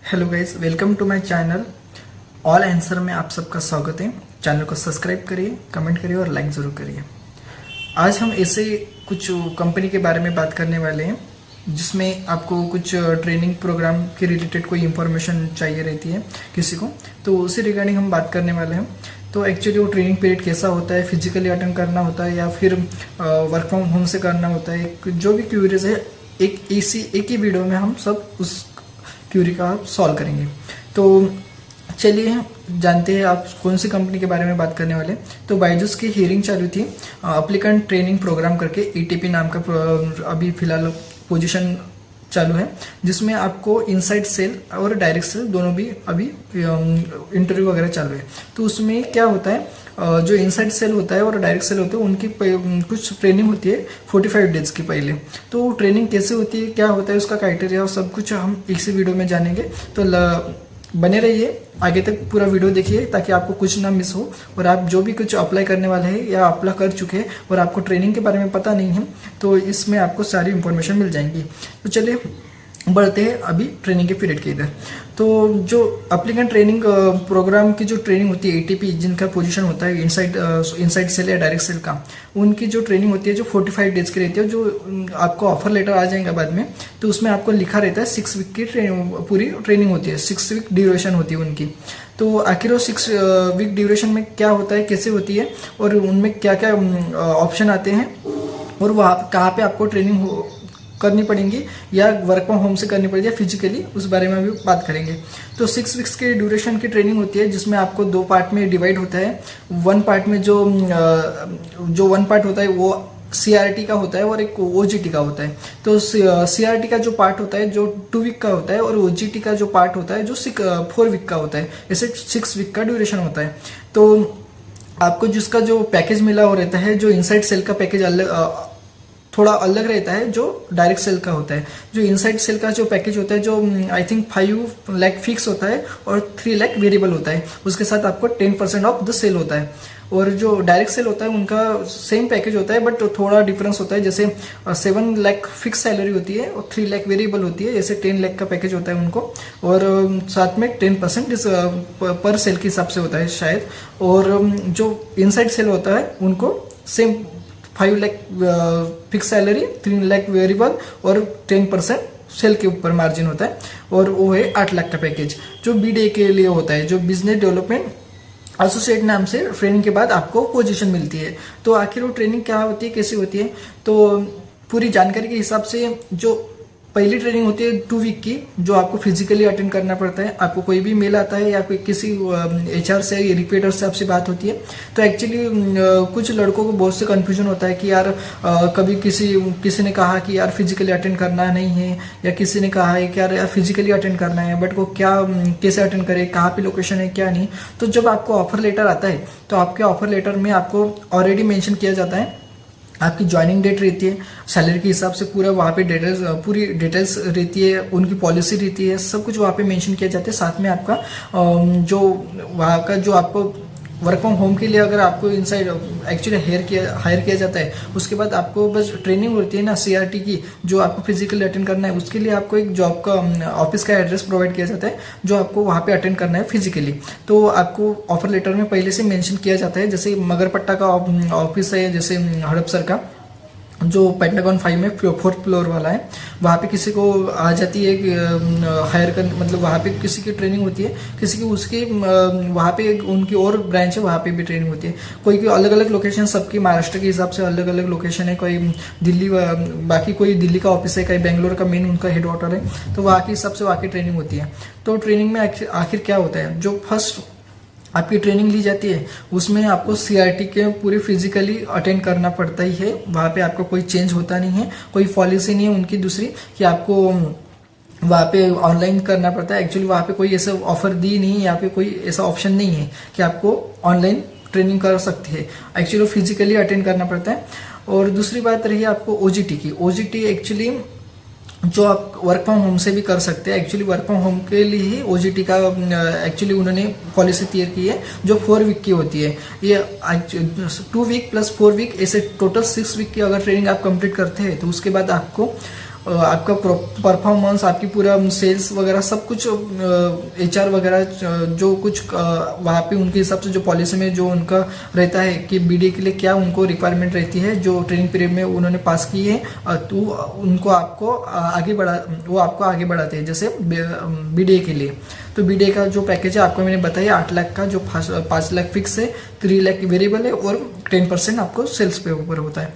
Hello guys, welcome to my channel. All answer में आप सबका स्वागत है। चैनल को सब्सक्राइब करिए, कमेंट करिए और लाइक ज़रूर करिए। आज हम ऐसे कुछ कंपनी के बारे में बात करने वाले हैं जिसमें आपको कुछ ट्रेनिंग प्रोग्राम के रिलेटेड कोई इन्फॉर्मेशन चाहिए रहती है किसी को, तो उसी रिगार्डिंग हम बात करने वाले हैं। तो एक्चुअली वो ट्रेनिंग पीरियड कैसा होता है, फिजिकली अटेंड करना होता है या फिर वर्क फ्रॉम होम से करना होता है, जो भी क्यूरीज है एक ही वीडियो में हम सब उस क्यूरी का आप सॉल्व करेंगे। तो चलिए जानते हैं आप कौन सी कंपनी के बारे में बात करने वाले। तो बायजूस की हियरिंग चालू थी, एप्लीकेंट ट्रेनिंग प्रोग्राम करके ईटीपी नाम का अभी फिलहाल पोजीशन चालू है, जिसमें आपको इनसाइड सेल और डायरेक्ट सेल दोनों भी अभी इंटरव्यू वगैरह चालू है। तो उसमें क्या होता है, जो इनसाइड सेल होता है और डायरेक्ट सेल होते हैं उनकी कुछ ट्रेनिंग होती है 45 डेज की पहले। तो ट्रेनिंग कैसे होती है, क्या होता है, उसका क्राइटेरिया और सब कुछ हम इसी वीडियो में जानेंगे। तो बने रहिए, आगे तक पूरा वीडियो देखिए ताकि आपको कुछ ना मिस हो। और आप जो भी कुछ अप्लाई करने वाले हैं या अप्लाई कर चुके हैं और आपको ट्रेनिंग के बारे में पता नहीं है, तो इसमें आपको सारी इंफॉर्मेशन मिल जाएंगी। तो चलिए बढ़ते हैं अभी ट्रेनिंग के पीरियड के इधर। तो जो एप्लीकेंट ट्रेनिंग प्रोग्राम की जो ट्रेनिंग होती है एटीपी, जिनका पोजीशन होता है इनसाइड सेल या डायरेक्ट सेल का, उनकी जो ट्रेनिंग होती है जो 45 डेज की रहती है, जो आपको ऑफर लेटर आ जाएगा बाद में, तो उसमें आपको लिखा रहता है 6 वीक की पूरी ट्रेनिंग होती है, 6 वीक ड्यूरेशन होती है उनकी। तो आखिर वो 6 वीक ड्यूरेशन में क्या होता है, कैसे होती है और उनमें क्या क्या ऑप्शन आते हैं और वहाँ कहाँ पे आपको ट्रेनिंग करनी पड़ेंगी या वर्क फ्रॉम होम से करनी पड़ेगी या फिजिकली, उस बारे में भी बात करेंगे। तो 6 वीक्स के ड्यूरेशन की ट्रेनिंग होती है, जिसमें आपको 2 पार्ट में डिवाइड होता है। वन पार्ट में जो वन पार्ट होता है वो सीआरटी का होता है और एक ओजीटी का होता है। तो सीआरटी का जो पार्ट होता है जो 2 वीक का होता है और ओजीटी का जो पार्ट होता है जो 4 वीक का होता है। ऐसे 6 वीक का ड्यूरेशन होता है। तो आपको जिसका जो पैकेज मिला हो रहता है, जो इनसाइड सेल का पैकेज थोड़ा अलग रहता है जो डायरेक्ट सेल का होता है। जो इनसाइड सेल का जो पैकेज होता है, जो आई थिंक 5 लाख फिक्स होता है और 3 लाख वेरिएबल होता है, उसके साथ आपको 10% ऑफ द सेल होता है। और जो डायरेक्ट सेल होता है उनका सेम पैकेज होता है बट थोड़ा डिफरेंस होता है। जैसे 7 लाख फिक्स सैलरी होती है और 3 लाख वेरिएबल होती है, ऐसे 10 लाख का पैकेज होता है उनको। और साथ में 10% पर सेल के हिसाब से होता है शायद। और जो इनसाइड सेल होता है उनको same 5 lakh fix salary, 3 lakh variable और 10% सेल के ऊपर मार्जिन होता है। और वो है 8 लाख का पैकेज जो बीडीए के लिए होता है, जो बिजनेस डेवलपमेंट एसोसिएट नाम से ट्रेनिंग के बाद आपको पोजीशन मिलती है। तो आखिर वो ट्रेनिंग क्या होती है, कैसी होती है, तो पूरी जानकारी के हिसाब से जो पहली ट्रेनिंग होती है 2 वीक की, जो आपको फिजिकली अटेंड करना पड़ता है। आपको कोई भी मेल आता है या कोई किसी एचआर से या रिक्रूटर से आपसे बात होती है, तो एक्चुअली कुछ लड़कों को बहुत से कंफ्यूजन होता है कि यार कभी किसी ने कहा कि यार फिजिकली अटेंड करना नहीं है, या किसी ने कहा है कि यार फिजिकली अटेंड करना है, बट वो क्या कैसे अटेंड करे, कहाँ पे लोकेशन है, क्या नहीं। तो जब आपको ऑफर लेटर आता है तो आपके ऑफर लेटर में आपको ऑलरेडी मेंशन किया जाता है, आपकी ज्वाइनिंग डेट रहती है, सैलरी के हिसाब से पूरा वहाँ पे पूरी डिटेल्स रहती है, उनकी पॉलिसी रहती है, सब कुछ वहाँ पे मेंशन किया जाता है। साथ में आपका जो वहाँ का जो आपको वर्क फ्रॉम होम के लिए अगर आपको इनसाइड एक्चुअली हायर किया जाता है, उसके बाद आपको बस ट्रेनिंग होती है ना सीआरटी की, जो आपको फिजिकली अटेंड करना है, उसके लिए आपको एक जॉब का ऑफिस का एड्रेस प्रोवाइड किया जाता है जो आपको वहाँ पे अटेंड करना है फिजिकली। तो आपको ऑफर लेटर में पहले से मेंशन किया जाता है। जैसे मगरपट्टा का ऑफिस है, जैसे हड़पसर का जो पेंटागन 5 में 4th फ्लोर वाला है, वहाँ पे किसी को आ जाती है हायर कर, मतलब वहाँ पे किसी की ट्रेनिंग होती है, किसी की उसकी वहाँ पे उनकी और ब्रांच है, वहाँ पे भी ट्रेनिंग होती है। कोई की अलग अलग लोकेशन, सबकी महाराष्ट्र के हिसाब से अलग अलग लोकेशन है, कोई दिल्ली, बाकी कोई दिल्ली का ऑफिस है, कहीं बेंगलोर का मेन उनका हेड क्वार्टर है, तो वहाँ के हिसाब से वहाँ की ट्रेनिंग होती है। तो ट्रेनिंग में आखिर क्या होता है, जो फर्स्ट आपकी ट्रेनिंग ली जाती है उसमें आपको सीआरटी के पूरी फिजिकली अटेंड करना पड़ता ही है। वहाँ पे आपको कोई चेंज होता नहीं है, कोई पॉलिसी नहीं है उनकी दूसरी कि आपको वहाँ पे ऑनलाइन करना पड़ता है। एक्चुअली वहाँ पे कोई ऐसा ऑफर दी नहीं है, यहाँ पे कोई ऐसा ऑप्शन नहीं है कि आपको ऑनलाइन ट्रेनिंग कर सकते हैं, एक्चुअली फिजिकली अटेंड करना पड़ता है। और दूसरी बात रही आपको ओजीटी की। ओजीटी एक्चुअली जो आप वर्क फ्रॉम होम से भी कर सकते हैं, एक्चुअली वर्क फ्रॉम होम के लिए ही ओजीटी का एक्चुअली उन्होंने पॉलिसी तैयार की है जो 4 वीक की होती है। ये 2 वीक प्लस 4 वीक, ऐसे टोटल 6 वीक की अगर ट्रेनिंग आप कंप्लीट करते हैं तो उसके बाद आपको आपका परफॉर्मेंस, आपकी पूरा सेल्स वगैरह सब कुछ, HR वगैरह जो कुछ वहाँ पे उनके हिसाब से जो पॉलिसी में जो उनका रहता है कि BDA के लिए क्या उनको रिक्वायरमेंट रहती है, जो ट्रेनिंग पीरियड में उन्होंने पास की है, तो उनको आपको आगे बढ़ाते हैं। जैसे BDA के लिए तो BDA का जो पैकेज है आपको मैंने बताया 8 लाख का, जो 5 लाख फिक्स है, 3 लाख वेरिएबल है और 10% आपको सेल्स पे ऊपर होता है।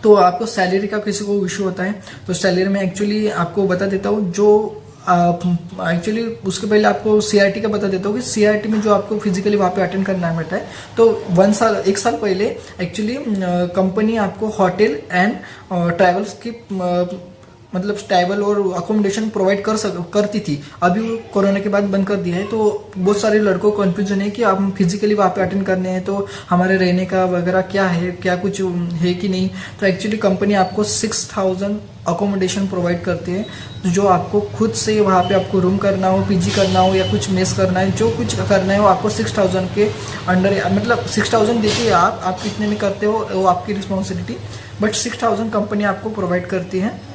तो आपको सैलरी का किसी को इशू होता है तो सैलरी में एक्चुअली आपको बता देता हूँ, जो एक्चुअली उसके पहले आपको CRT का बता देता हूँ कि CRT में जो आपको फिजिकली वहाँ पे अटेंड करना पड़ता है। तो 1 साल पहले एक्चुअली कंपनी आपको होटल एंड ट्रैवल्स की मतलब ट्रैवल और अकोमोडेशन प्रोवाइड करती थी। अभी वो कोरोना के बाद बंद कर दिया है। तो बहुत सारे लड़कों को कन्फ्यूजन है कि आप फिजिकली वहाँ पे अटेंड करने हैं तो हमारे रहने का वगैरह क्या है, क्या कुछ है कि नहीं। तो एक्चुअली कंपनी आपको 6000 अकोमोडेशन प्रोवाइड करती है, जो आपको खुद से वहाँ पे आपको रूम करना हो, PG करना हो या कुछ मेस करना है, जो कुछ करना है वो आपको 6000 के अंडर, मतलब 6000 देखिए आप कितने में करते हो वो आपकी रिस्पॉन्सिबिलिटी, बट 6000 कंपनी आपको प्रोवाइड करती है,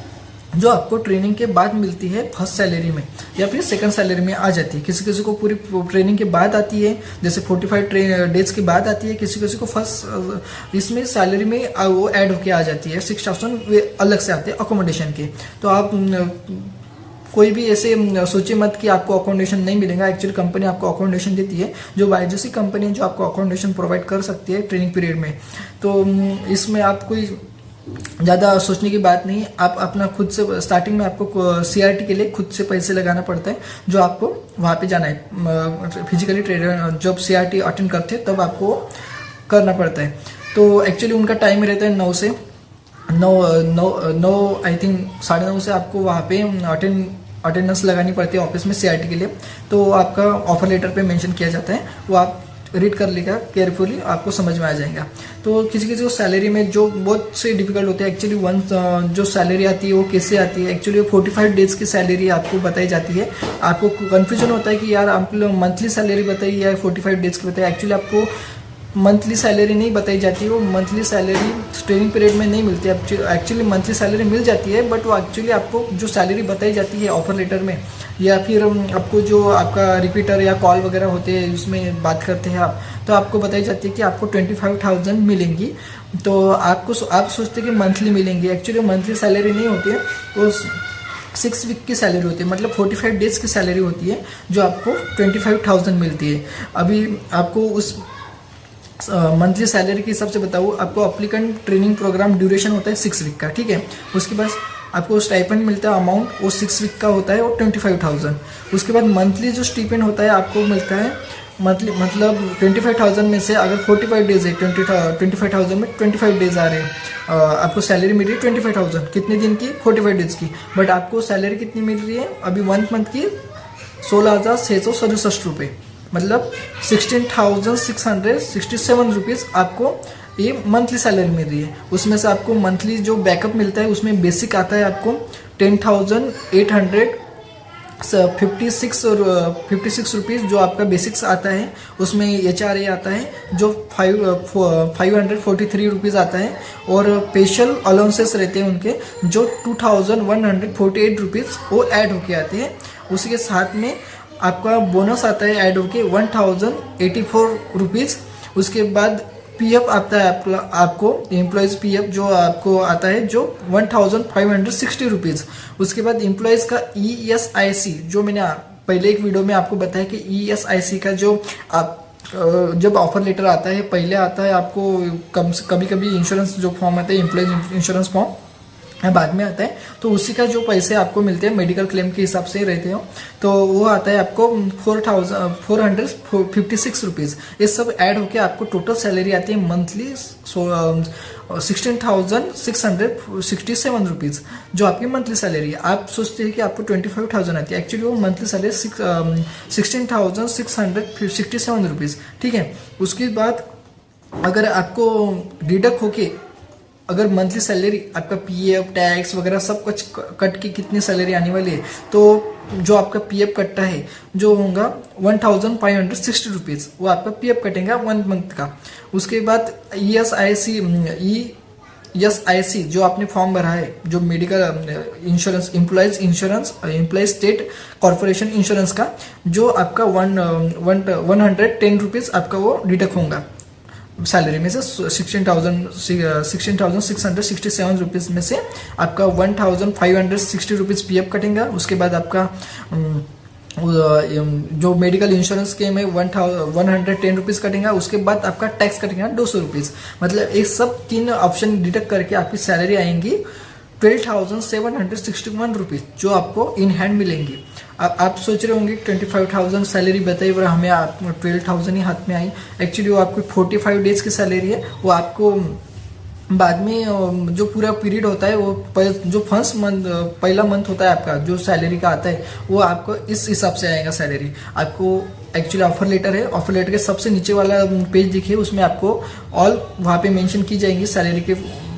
जो आपको ट्रेनिंग के बाद मिलती है फर्स्ट सैलरी में या फिर सेकंड सैलरी में आ जाती है। किसी किसी को पूरी ट्रेनिंग के बाद आती है, जैसे 45 डेज के बाद आती है, किसी किसी को फर्स्ट इसमें सैलरी में वो ऐड होके आ जाती है। 6000 वे अलग से आते हैं अकोमोडेशन के। तो आप कोई भी ऐसे सोचे मत कि आपको अकोमोडेशन नहीं मिलेगा। एक्चुअली कंपनी आपको अकोमोडेशन देती है, जो बायजूसी कंपनी है जो आपको अकोमोडेशन प्रोवाइड कर सकती है ट्रेनिंग पीरियड में। तो इसमें आप कोई ज़्यादा सोचने की बात नहीं। आप अपना खुद से स्टार्टिंग में आपको CRT के लिए खुद से पैसे लगाना पड़ता है, जो आपको वहाँ पे जाना है फिजिकली ट्रेनर जब CRT अटेंड करते हैं तब आपको करना पड़ता है। तो एक्चुअली उनका टाइम रहता है 9 से 9 आई थिंक 9:30 से आपको वहाँ पे अटेंडेंस लगानी पड़ती है ऑफिस में CRT के लिए। तो आपका ऑफर लेटर पे मेंशन किया जाता है, वो आप रीड कर लेगा केयरफुली, आपको समझ में आ जाएगा। तो किसी किसी को सैलरी में जो बहुत से डिफिकल्ट होते हैं एक्चुअली जो सैलरी आती है वो कैसे आती है। एक्चुअली 45 डेज की सैलरी आपको बताई जाती है। आपको कन्फ्यूजन होता है कि यार आप मंथली सैलरी बताइए या 45 डेज की बताइए। एक्चुअली आपको मंथली सैलरी नहीं बताई जाती है, वो मंथली सैलरी ट्रेनिंग पीरियड में नहीं मिलती है। एक्चुअली मंथली सैलरी मिल जाती है, बट वो एक्चुअली आपको जो सैलरी बताई जाती है ऑफर लेटर में, या फिर आपको जो आपका रिपीटर या कॉल वगैरह होते हैं उसमें बात करते हैं आप, तो आपको बताई जाती है कि आपको 25,000 मिलेंगी। तो आप सोचते हैं कि मंथली मिलेंगी, एक्चुअली मंथली सैलरी नहीं होती है, तो 6 वीक की सैलरी होती है, मतलब 45 डेज की सैलरी होती है, जो आपको 25,000 मिलती है। अभी आपको उस मंथली सैलरी के हिसाब से बताऊँ, आपको एप्लीकेंट ट्रेनिंग प्रोग्राम ड्यूरेशन होता है 6 वीक का, ठीक है। उसके बाद आपको स्टाइपेंड मिलता है अमाउंट, वो 6 वीक का होता है और 25,000। उसके बाद मंथली जो स्टाइपेंड होता है आपको मिलता है मंथली, मतलब 25,000 में से अगर 45 डेज है 25,000 में 25 डेज आ रहे हैं, आपको सैलरी मिल रही है 25,000 कितने दिन की, 45 डेज की। बट आपको सैलरी कितनी मिल रही है अभी 1 मंथ की 16,667 रुपये, मतलब 16,667 रुपीज़ आपको ये मंथली सैलरी मिल रही है। उसमें से आपको मंथली जो बैकअप मिलता है उसमें बेसिक आता है आपको 10,856 रुपीज़ जो आपका बेसिक्स आता है। उसमें HRA आता है जो 543 रुपीज़ आता है, और स्पेशल अलाउंसेस रहते हैं उनके जो 2,148 रुपीज़ वो ऐड होके आते हैं। उसी के साथ में आपका बोनस आता है ऐड होके 1,084 रुपीज़। उसके बाद PF आता है आपको एम्प्लॉयज़ PF जो आपको आता है जो 1,560 रुपीज़। उसके बाद एम्प्लॉयज़ का ESIC जो मैंने पहले एक वीडियो में आपको बताया कि ESIC का जो आप जब ऑफर लेटर आता है पहले आता है आपको कभी कभी इंश्योरेंस जो फॉर्म आता है एम्प्लॉयज़ इंश्योरेंस फॉर्म बाद में आता है, तो उसी का जो पैसे आपको मिलते हैं मेडिकल क्लेम के हिसाब से रहते हो, तो वो आता है आपको 4,456 रुपीज़। ये सब ऐड होके आपको टोटल सैलरी आती है मंथली 16,667 रुपीज़, जो आपकी मंथली सैलरी है। आप सोचते हैं कि आपको 25,000 आती है, एक्चुअली वो मंथली सैलरी 16,667 रुपीज़, ठीक है। उसके बाद अगर आपको डिडक्ट होके अगर मंथली सैलरी आपका PF टैक्स वगैरह सब कुछ कट के कितनी सैलरी आने वाली है, तो जो आपका PF कटता है जो होगा 1,560 रुपीज़, वो आपका PF कटेगा 1 मंथ का। उसके बाद SIC जो आपने फॉर्म भरा है, जो medical insurance, employees state corporation insurance का, जो आपका 110 रुपीज़ आपका वो डिडक्ट होगा सैलरी में से। 16,667 रुपीज़ में से आपका 1,560 रुपीज़ PF कटेगा। उसके बाद आपका जो मेडिकल इंश्योरेंस स्कीम है 110 रुपीज़ कटेगा। उसके बाद आपका टैक्स कटेगा 200 रुपीज़। मतलब एक सब 3 ऑप्शन डिडक्ट करके आपकी सैलरी आएंगी 12,761 रुपीज़, जो आपको इन हैंड मिलेंगी। अब आप सोच रहे होंगे 25,000 सैलरी बताई और हमें 12,000 ही हाथ में आई। एक्चुअली वो आपकी 45 डेज की सैलरी है। वो आपको बाद में जो पूरा पीरियड होता है वो जो फर्स्ट मंथ, पहला मंथ होता है आपका जो सैलरी का आता है, वो आपको इस हिसाब से आएगा सैलरी। आपको एक्चुअली ऑफर लेटर है, ऑफर लेटर के सबसे नीचे वाला पेज दिखिए, उसमें आपको ऑल वहाँ पे मेंशन की जाएंगी सैलरी के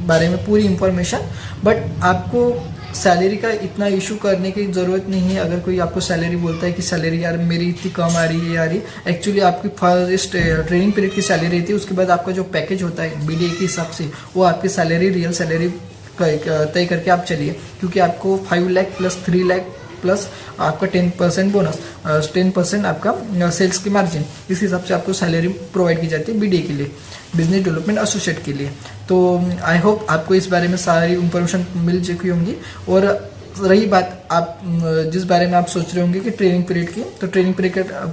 बारे में पूरी इंफॉर्मेशन। बट आपको सैलरी का इतना इशू करने की ज़रूरत नहीं है। अगर कोई आपको सैलरी बोलता है कि सैलरी यार मेरी इतनी कम आ रही है, आ रही, एक्चुअली आपकी फर्स्ट ट्रेनिंग पीरियड की सैलरी रहती है। उसके बाद आपका जो पैकेज होता है BDA के हिसाब से, वो आपकी सैलरी, रियल सैलरी तय करके आप चलिए। क्योंकि आपको 5 लाख प्लस 3 लाख प्लस आपका 10% बोनस, 10% आपका सेल्स की मार्जिन, इस हिसाब से आपको सैलरी प्रोवाइड की जाती है BDA के लिए, बिजनेस डेवलपमेंट एसोसिएट के लिए। तो आई होप आपको इस बारे में सारी इंफॉर्मेशन मिल चुकी होंगी। और रही बात आप जिस बारे में आप सोच रहे होंगे कि ट्रेनिंग पीरियड की, तो ट्रेनिंग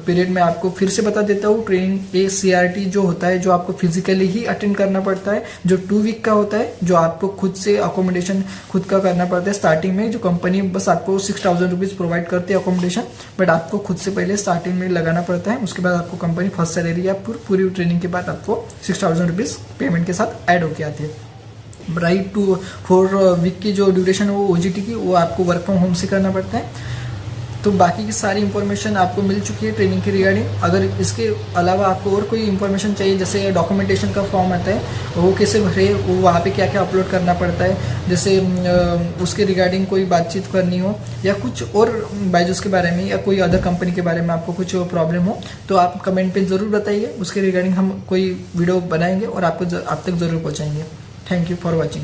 पीरियड में आपको फिर से बता देता हूँ। ट्रेनिंग CRT जो होता है, जो आपको फिजिकली ही अटेंड करना पड़ता है, जो 2 वीक का होता है, जो आपको खुद से अकोमोडेशन खुद का करना पड़ता है। स्टार्टिंग में जो कंपनी बस आपको 6,000 रुपीज़ प्रोवाइड करती है अकोमोडेशन, बट आपको खुद से पहले स्टार्टिंग में लगाना पड़ता है। उसके बाद आपको कंपनी फर्स्ट सैलरी या पूरी ट्रेनिंग के बाद आपको 6,000 रुपीज़ पेमेंट के साथ ऐड होके आती है। राइट टू 4 वीक की जो ड्यूरेशन है वो OJT की, वो आपको वर्क फ्रॉम होम से करना पड़ता है। तो बाकी की सारी इन्फॉर्मेशन आपको मिल चुकी है ट्रेनिंग के रिगार्डिंग। अगर इसके अलावा आपको और कोई इन्फॉर्मेशन चाहिए, जैसे डॉक्यूमेंटेशन का फॉर्म आता है वो कैसे भरे, वो वहाँ पे क्या क्या अपलोड करना पड़ता है, जैसे उसके रिगार्डिंग कोई बातचीत करनी हो या कुछ और बायजूस के बारे में या कोई अदर कंपनी के बारे में आपको कुछ प्रॉब्लम हो, तो आप कमेंट पे ज़रूर बताइए। उसके रिगार्डिंग हम कोई वीडियो बनाएंगे और आप तक ज़रूर पहुँचाएंगे। Thank you for watching.